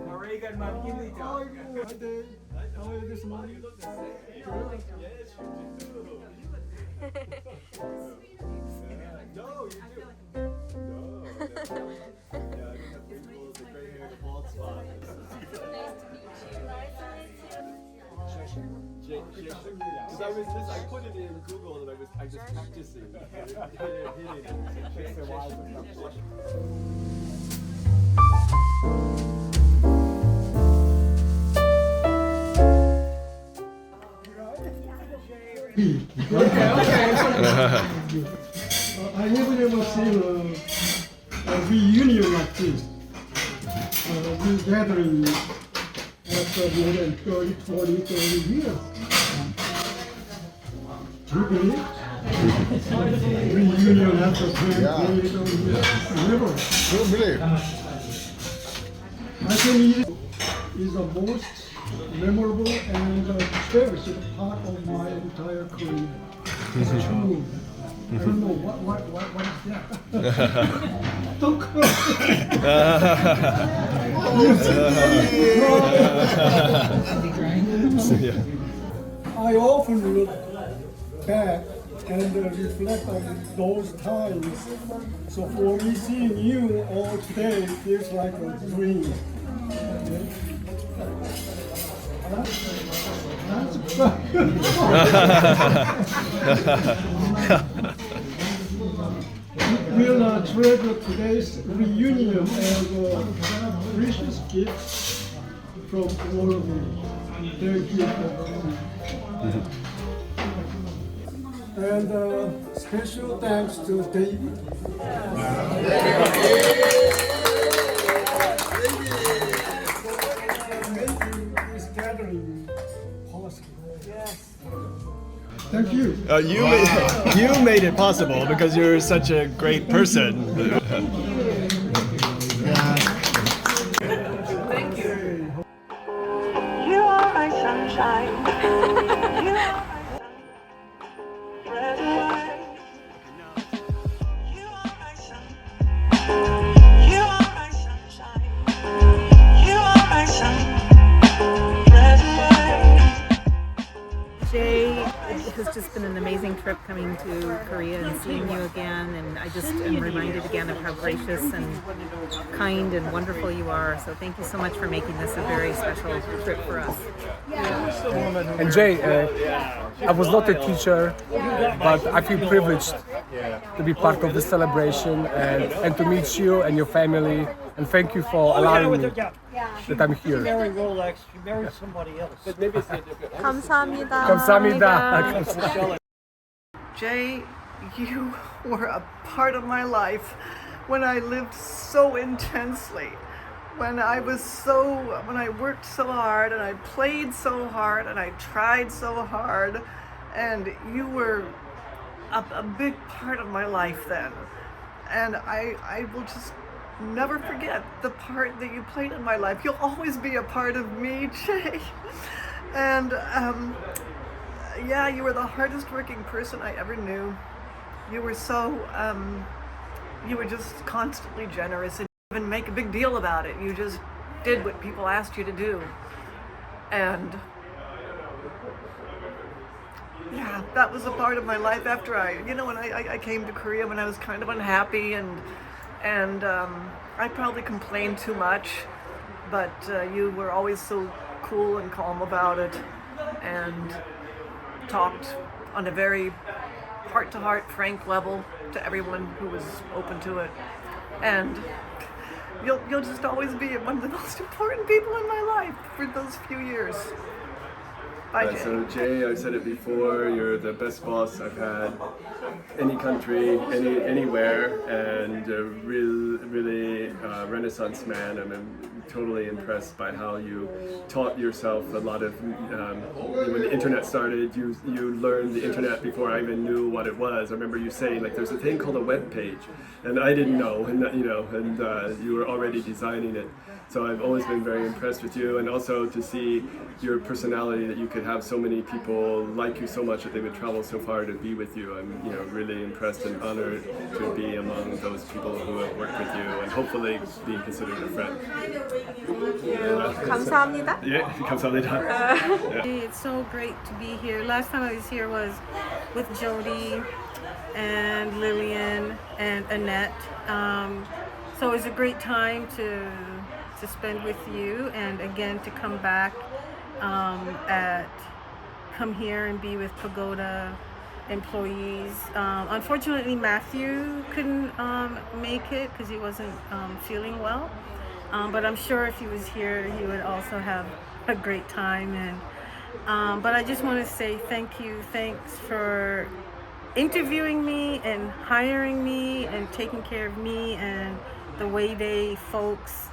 오레간만 끼니죠. 아이고, 하여튼 this morning. No, you do. No. Yeah, I got wrinkles, the gray hair, the bald spot. Because I put it in Google and I was practicing. Hitting it. I never seen a reunion like this. We gathering after more than 30 years. Do you believe? Reunion after 30 years. Never. Don't believe. I think it is the most memorable and cherished part of my entire career. It's true. I don't know what is that. Don't cry. I often look back and reflect on those times. So for me, seeing you all today feels like a dream. We'll treasure today's reunion as a precious gift from all of you. Thank you for coming. And special thanks to David. Making this gathering possible. Yes. Thank you. You made it possible because you're such a great person. Thank you. You are my sunshine. You are my red light. You are my sun. You are my sunshine. You are my sun. Red light. Jay, it has just been an amazing trip coming to Korea and seeing you again, and I just am reminded again of how gracious and kind and wonderful you are. So thank you so much for making this a very special trip for us. And Jay, I was not a teacher, but I feel privileged to be part of this celebration and to meet you and your family. And thank you for allowing me that I'm here. Marry Rolex. She married somebody else. 감사합니다. 감사합니다. Jay, you were a part of my life when I lived so intensely, when I worked so hard and I played so hard and I tried so hard, and you were a big part of my life then. And I will just never forget the part that you played in my life. You'll always be a part of me, Jay. And yeah, you were the hardest working person I ever knew. You were you were just constantly generous and you didn't even make a big deal about it. You just did what people asked you to do. And yeah, that was a part of my life after when I came to Korea when I was kind of unhappy and I probably complained too much, but you were always so cool and calm about it and talked on a very heart-to-heart, frank level to everyone who was open to it. And you'll just always be one of the most important people in my life for those few years. Bye, Jay. So Jay, I've said it before, you're the best boss I've had any country, anywhere, and a really Renaissance man. I'm totally impressed by how you taught yourself a lot of, when the internet started, you learned the internet before I even knew what it was. I remember you saying, like, there's a thing called a web page, and I didn't know, and you were already designing it. So I've always been very impressed with you, and also to see your personality, that you could have so many people like you so much that they would travel so far to be with you. I'm really impressed and honored to be among those people who have worked with you and hopefully be considered a friend. 감사합니다. Yeah, 감사합니다. It's so great to be here. Last time I was here was with Jody and Lillian and Annette. So it was a great time to spend with you, and again to come back come here and be with Pagoda employees. Unfortunately, Matthew couldn't make it because he wasn't feeling well. But I'm sure if he was here, he would also have a great time. And but I just want to say thank you. Thanks for interviewing me and hiring me and taking care of me and the Oedae folks.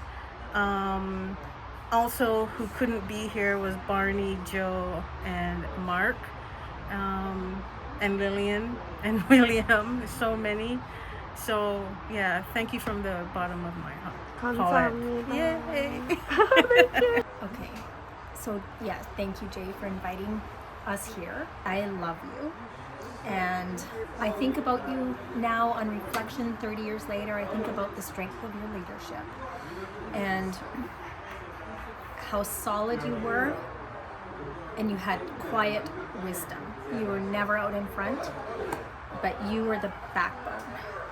Also, who couldn't be here was Barney, Joe, and Mark, and Lillian, and William. So many. So yeah, thank you from the bottom of my heart. 감사합니다. Yay! Okay, so yeah, thank you, Jay, for inviting us here. I love you. And I think about you now on reflection 30 years later. I think about the strength of your leadership and how solid you were, and you had quiet wisdom. You were never out in front, but you were the backbone.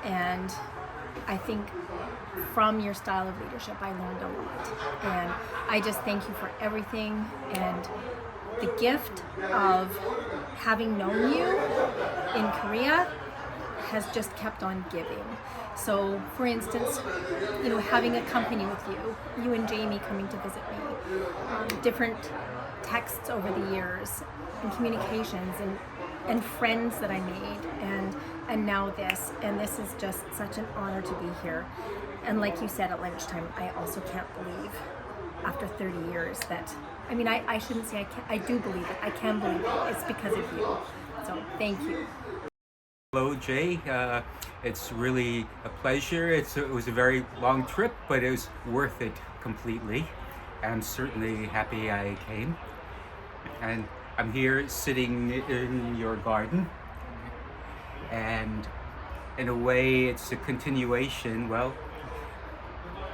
And I think from your style of leadership, I learned a lot. And I just thank you for everything. And the gift of having known you in Korea has just kept on giving. So, for instance, having a company with you and Jamie coming to visit me, different texts over the years, and communications, and friends that I made, and now this. And this is just such an honor to be here. And like you said at lunchtime, I also can't believe, after 30 years, that, I shouldn't say I can't, I do believe it. I can believe it. It's because of you. So, thank you. Hello, Jay. It's really a pleasure. It was a very long trip, but it was worth it completely. I'm certainly happy I came. And I'm here sitting in your garden. And in a way, it's a continuation. Well,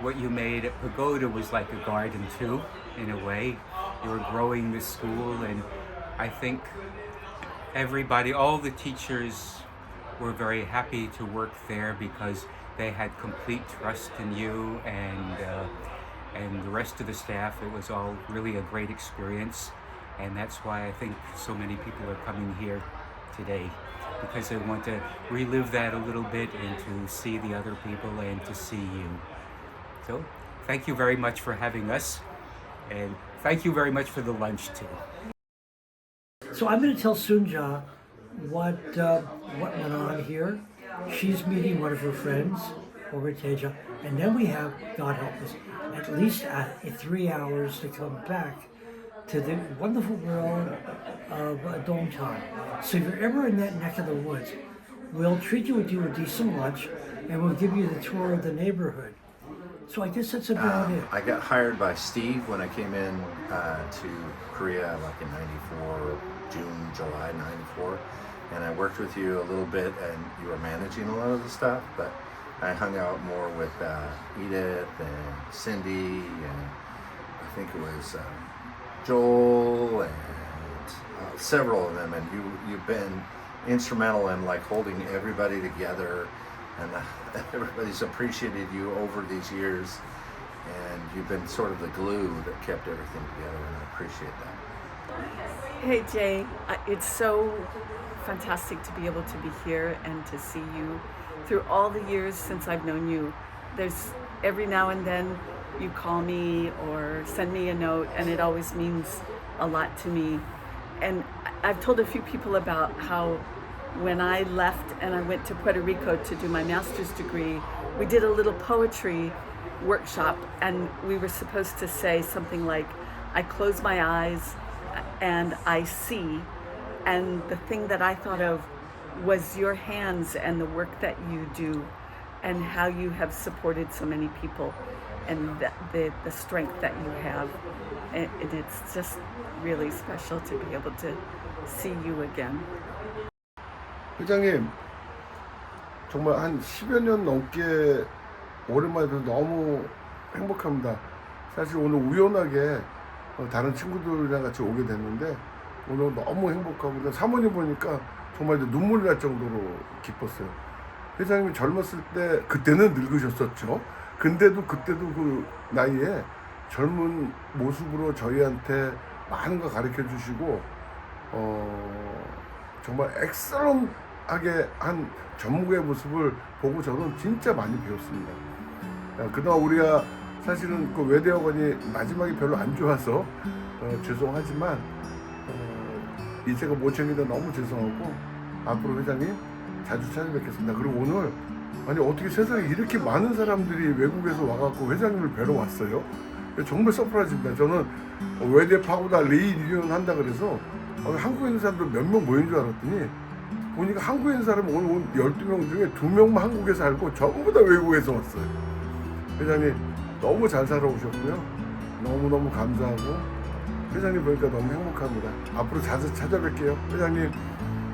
what you made at Pagoda was like a garden too, in a way. You were growing the school, and I think everybody, all the teachers were very happy to work there because they had complete trust in you, and the rest of the staff. It was all really a great experience, and that's why I think so many people are coming here today, because they want to relive that a little bit and to see the other people and to see you. So thank you very much for having us, and thank you very much for the lunch too. So I'm going to tell Sunja what went on here. She's meeting one of her friends over at Teja, and then we have, God help us, at least 3 hours to come back to the wonderful world of Dongtan. So if you're ever in that neck of the woods, we'll treat you with a decent lunch, and we'll give you the tour of the neighborhood. So I guess that's about it. I got hired by Steve when I came in to Korea like in '94, June, July '94. And I worked with you a little bit, and you were managing a lot of the stuff, but I hung out more with Edith and Cindy, and I think it was Joel, and several of them, and you've been instrumental in like holding everybody together, and everybody's appreciated you over these years, and you've been sort of the glue that kept everything together, and I appreciate that. Hey Jay, it's so fantastic to be able to be here and to see you through all the years since I've known you. There's every now and then you call me or send me a note, and it always means a lot to me. And I've told a few people about how when I left and I went to Puerto Rico to do my master's degree, we did a little poetry workshop, and we were supposed to say something like, I close my eyes and I see. And the thing that I thought of was your hands and the work that you do and how you have supported so many people. and the strength that you have. And it's just really special to be able to see you again. 회장님, 정말 한 10여 년 넘게 오랜만에 뵈서 너무 행복합니다. 사실 오늘 우연하게 다른 친구들이랑 같이 오게 됐는데 오늘 너무 행복하고 사모님 보니까 정말 눈물이 날 정도로 기뻤어요. 회장님이 젊었을 때 그때는 늙으셨었죠. 근데도 그때도 그 나이에 젊은 모습으로 저희한테 많은 거 가르쳐 주시고 정말 엑셀런하게 한 전무의 모습을 보고 저는 진짜 많이 배웠습니다. 그동안 우리가 사실은 그 외대학원이 마지막이 별로 안 좋아서 죄송하지만 이 제가 못 챙기다 너무 죄송하고 앞으로 회장님 자주 찾아뵙겠습니다. 그리고 오늘 아니 어떻게 세상에 이렇게 많은 사람들이 외국에서 와갖고 회장님을 뵈러 왔어요. 정말 서프라이즈입니다. 저는 외대 파고다 리유니언 한다 그래서 한국에 있는 사람들 몇 명 모인 줄 알았더니 보니까 한국에 있는 사람 오늘 온 12명 중에 2명만 한국에 살고 전부 다 외국에서 왔어요. 회장님 너무 잘 살아오셨고요. 너무너무 감사하고 회장님 보니까 너무 행복합니다. 앞으로 자주 찾아뵐게요. 회장님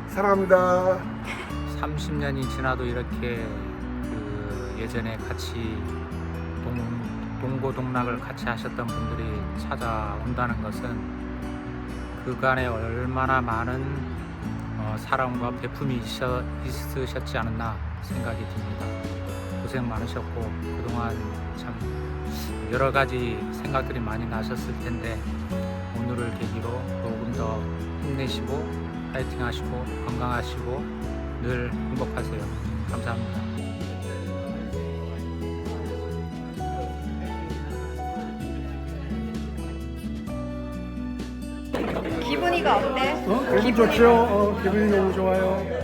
사랑합니다. 30년이 지나도 이렇게 그 예전에 같이 동고동락을 같이 하셨던 분들이 찾아온다는 것은 그간에 얼마나 많은 사랑과 배품이 있으셨지 않았나 생각이 듭니다. 고생 많으셨고 그동안 참 여러 가지 생각들이 많이 나셨을 텐데 오늘을 계기로 조금 더 힘내시고 파이팅 하시고 건강하시고 늘 행복하세요. 감사합니다. 기분이가 어때? 기분 좋죠? 기분이 너무 좋아요.